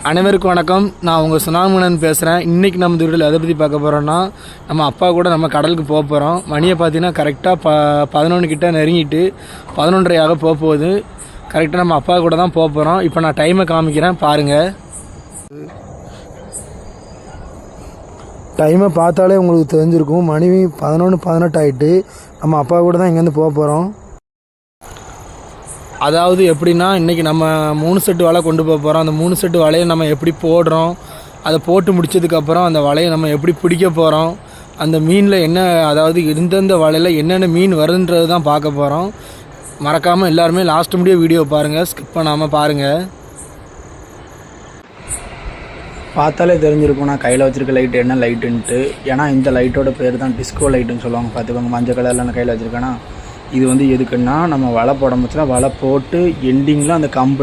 அனைவருக்கும் வணக்கம். நான் உங்கள் சுனாமுனன் பேசுகிறேன். இன்றைக்கி நம்ம வீடியோவில் எதை பற்றி பார்க்க போகிறோன்னா, நம்ம அப்பா கூட நம்ம கடலுக்கு போக போகிறோம். மணியை பார்த்தீங்கன்னா கரெக்டாக 11 கிட்ட நெருங்கிட்டு 11:30 போக போகுது. கரெக்டாக நம்ம அப்பா கூட தான் போக போகிறோம். இப்போ நான் டைமை காமிக்கிறேன் பாருங்கள். டைமை பார்த்தாலே உங்களுக்கு தெரிஞ்சிருக்கும். மணி 11:18 ஆகிட்டு. நம்ம அப்பா கூட தான் இங்கேருந்து போக போகிறோம். அதாவது எப்படின்னா, இன்றைக்கி நம்ம 3 செட்டு வலை கொண்டு போக போகிறோம். அந்த 3 செட்டு வலையை நம்ம எப்படி போடுறோம், அதை போட்டு முடித்ததுக்கப்புறம் அந்த வலையை நம்ம எப்படி பிடிக்க போகிறோம், அந்த மீனில் என்ன, அதாவது எந்தெந்த வலையில் என்னென்ன மீன் வருதுன்றது தான் பார்க்க போகிறோம். மறக்காமல் எல்லாருமே லாஸ்ட் முடிய வீடியோ பாருங்கள், ஸ்கிப் பண்ணாமல் பாருங்கள். பார்த்தாலே தெரிஞ்சிருக்கும் நான் கையில் வச்சுருக்க லைட்டு என்ன லைட்டுன்ட்டு. ஏன்னா இந்த லைட்டோட பேர் தான் டிஸ்கோ லைட்டுன்னு சொல்லுவாங்க. பார்த்துக்கோங்க, மஞ்சள் கலரில் நான் கையில் வச்சுருக்கேன்னா இது வந்து எதுக்குன்னா, நம்ம வலை போட முடிச்சுன்னா வலை போட்டு எண்டிங்கில் அந்த கம்பு